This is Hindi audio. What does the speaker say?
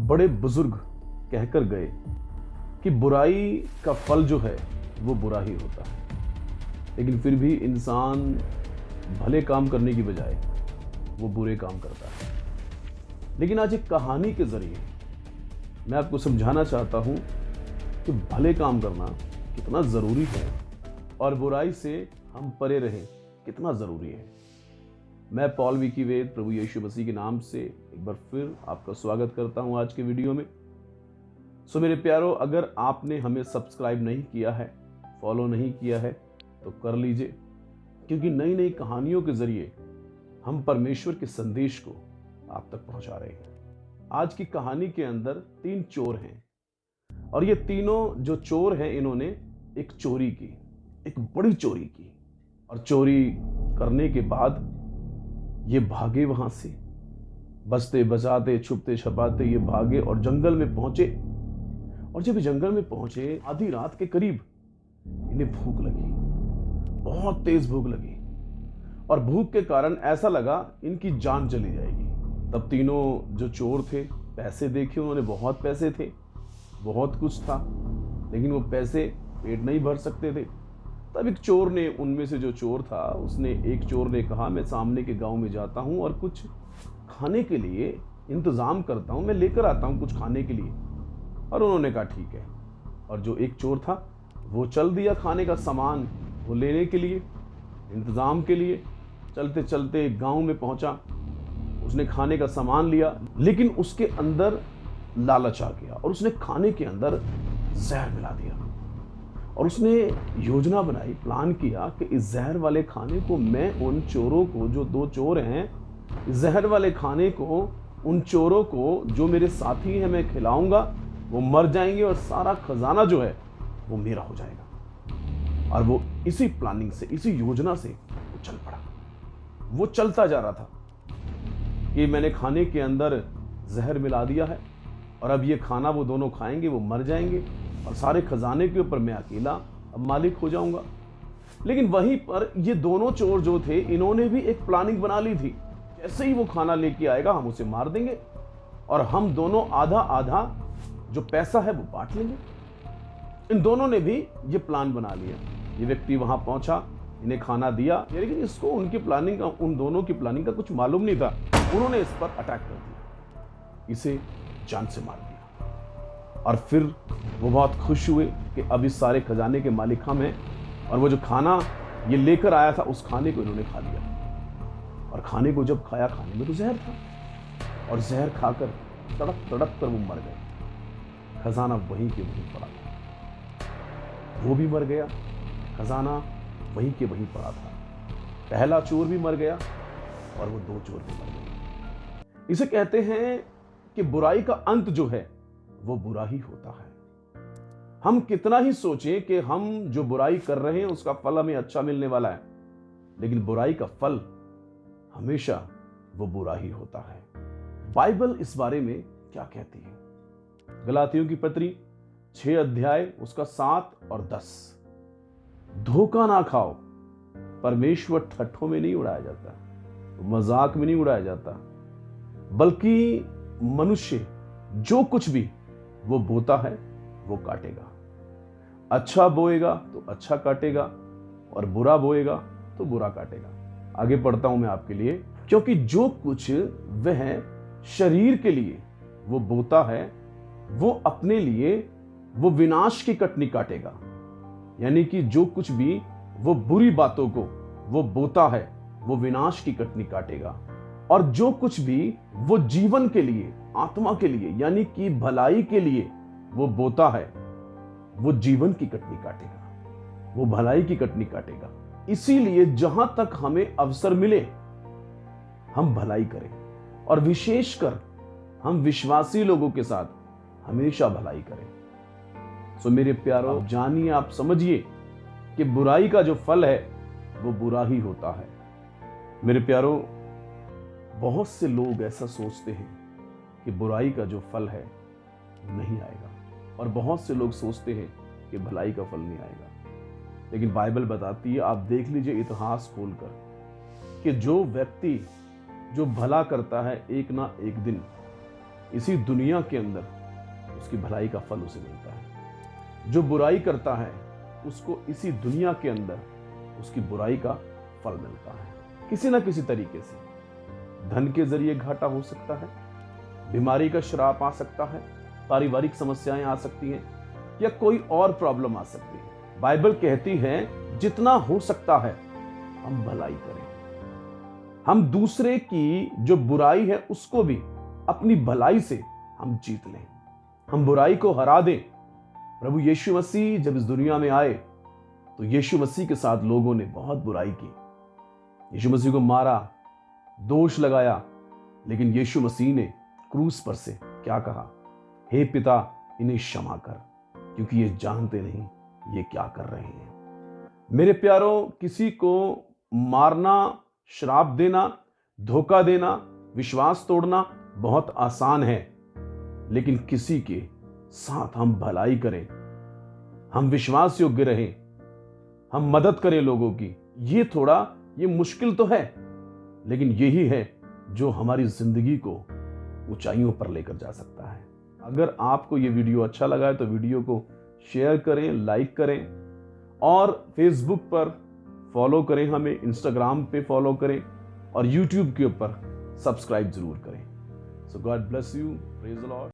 बड़े बुजुर्ग कहकर गए कि बुराई का फल जो है वो बुरा ही होता है, लेकिन फिर भी इंसान भले काम करने की बजाय वो बुरे काम करता है। लेकिन आज एक कहानी के जरिए मैं आपको समझाना चाहता हूं कि भले काम करना कितना ज़रूरी है और बुराई से हम परे रहें कितना ज़रूरी है। मैं पॉल विकी वेद प्रभु यीशु मसीह के नाम से एक बार फिर आपका स्वागत करता हूं आज के वीडियो में। सो मेरे प्यारों, अगर आपने हमें सब्सक्राइब नहीं किया है, फॉलो नहीं किया है तो कर लीजिए, क्योंकि नई नई कहानियों के जरिए हम परमेश्वर के संदेश को आप तक पहुंचा रहे हैं। आज की कहानी के अंदर 3 चोर हैं और ये तीनों जो चोर हैं इन्होंने एक चोरी की, एक बड़ी चोरी की, और चोरी करने के बाद ये भागे वहां से, बचते बचाते छुपते छपाते ये भागे और जंगल में पहुंचे। और जब जंगल में पहुंचे आधी रात के करीब इन्हें भूख लगी, बहुत तेज भूख लगी, और भूख के कारण ऐसा लगा इनकी जान चली जाएगी। तब तीनों जो चोर थे, पैसे देखे उन्होंने, बहुत पैसे थे, बहुत कुछ था, लेकिन वो पैसे पेट नहीं भर सकते थे। तब एक चोर ने, उनमें से जो चोर था उसने, एक चोर ने कहा, मैं सामने के गांव में जाता हूं और कुछ खाने के लिए इंतजाम करता हूं, मैं लेकर आता हूं कुछ खाने के लिए। और उन्होंने कहा ठीक है। और जो एक चोर था वो चल दिया खाने का सामान वो लेने के लिए, इंतजाम के लिए। चलते चलते गांव में पहुंचा, उसने खाने का सामान लिया, लेकिन उसके अंदर लालच आ गया और उसने खाने के अंदर जहर मिला दिया। और उसने योजना बनाई, प्लान किया कि इस जहर वाले खाने को मैं उन चोरों को, जो 2 चोर हैं, जहर वाले खाने को उन चोरों को जो मेरे साथी हैं मैं खिलाऊंगा, वो मर जाएंगे और सारा खजाना जो है वो मेरा हो जाएगा। और वो इसी प्लानिंग से, इसी योजना से वो चल पड़ा। वो चलता जा रहा था कि मैंने खाने के अंदर जहर मिला दिया है और अब ये खाना वो दोनों खाएंगे, वो मर जाएंगे और सारे खजाने के ऊपर मैं अकेला अब मालिक हो जाऊंगा। लेकिन वहीं पर ये दोनों चोर जो थे, इन्होंने भी एक प्लानिंग बना ली थी। जैसे ही वो खाना लेके आएगा हम उसे मार देंगे और हम दोनों आधा आधा जो पैसा है वो बांट लेंगे। इन दोनों ने भी ये प्लान बना लिया। ये व्यक्ति वहां पहुंचा, इन्हें खाना दिया, लेकिन इसको उनकी प्लानिंग का, उन दोनों की प्लानिंग का कुछ मालूम नहीं था। उन्होंने इस पर अटैक कर दिया, इसे जान से मार दिया। और फिर वो बहुत खुश हुए कि अब इस सारे खजाने के मालिक हम हैं। और वो जो खाना ये लेकर आया था उस खाने को इन्होंने खा लिया। और खाने को जब खाया, खाने में तो जहर था, और जहर खाकर तड़प तड़प कर वो मर गए। खजाना वहीं के वहीं पड़ा था, वो भी मर गया, खजाना वहीं के वहीं पड़ा था। पहला चोर भी मर गया और वो 2 चोर भी मर गए। इसे कहते हैं कि बुराई का अंत जो है वो बुरा ही होता है। हम कितना ही सोचें कि हम जो बुराई कर रहे हैं उसका फल हमें अच्छा मिलने वाला है, लेकिन बुराई का फल हमेशा वो बुरा ही होता है। बाइबल इस बारे में क्या कहती है? गलातियों की पत्री 6 अध्याय उसका 7 और 10। धोखा ना खाओ, परमेश्वर ठट्ठों में नहीं उड़ाया जाता, मजाक में नहीं उड़ाया जाता, बल्कि मनुष्य जो कुछ भी वो बोता है वो काटेगा। अच्छा बोएगा तो अच्छा काटेगा और बुरा बोएगा तो बुरा काटेगा। आगे पढ़ता हूं मैं आपके लिए, क्योंकि जो कुछ वह शरीर के लिए वो बोता है वो अपने लिए वो विनाश की कटनी काटेगा। यानी कि जो कुछ भी वो बुरी बातों को वो बोता है वो विनाश की कटनी काटेगा, और जो कुछ भी वो जीवन के लिए, आत्मा के लिए, यानी कि भलाई के लिए वो बोता है वो जीवन की कटनी काटेगा, वो भलाई की कटनी काटेगा। इसीलिए जहां तक हमें अवसर मिले हम भलाई करें, और विशेषकर हम विश्वासी लोगों के साथ हमेशा भलाई करें। सो मेरे प्यारों, आप जानिए, आप समझिए कि बुराई का जो फल है वो बुरा ही होता है। मेरे प्यारों, बहुत से लोग ऐसा सोचते हैं कि बुराई का जो फल है नहीं आएगा, और बहुत से लोग सोचते हैं कि भलाई का फल नहीं आएगा। लेकिन बाइबल बताती है, आप देख लीजिए इतिहास खोलकर, कि जो व्यक्ति जो भला करता है एक ना एक दिन इसी दुनिया के अंदर उसकी भलाई का फल उसे मिलता है। जो बुराई करता है उसको इसी दुनिया के अंदर उसकी बुराई का फल मिलता है। किसी ना किसी तरीके से धन के जरिए घाटा हो सकता है, बीमारी का श्राप आ सकता है, पारिवारिक समस्याएं आ सकती हैं, या कोई और प्रॉब्लम आ सकती है। बाइबल कहती है जितना हो सकता है हम भलाई करें, हम दूसरे की जो बुराई है उसको भी अपनी भलाई से हम जीत लें, हम बुराई को हरा दें। प्रभु यीशु मसीह जब इस दुनिया में आए तो यीशु मसीह के साथ लोगों ने बहुत बुराई की, यीशु मसीह को मारा, दोष लगाया, लेकिन यीशु मसीह ने क्रूस पर से क्या कहा? हे पिता, इन्हें क्षमा कर, क्योंकि ये जानते नहीं ये क्या कर रहे हैं। मेरे प्यारों, किसी को मारना, श्राप देना, धोखा देना, विश्वास तोड़ना बहुत आसान है, लेकिन किसी के साथ हम भलाई करें, हम विश्वास योग्य रहें, हम मदद करें लोगों की, ये मुश्किल तो है, लेकिन यही है जो हमारी जिंदगी को ऊंचाइयों पर लेकर जा सकता है। अगर आपको ये वीडियो अच्छा लगा है तो वीडियो को शेयर करें, लाइक करें, और फेसबुक पर फॉलो करें, हमें इंस्टाग्राम पे फॉलो करें, और यूट्यूब के ऊपर सब्सक्राइब जरूर करें। So God bless you, praise the Lord.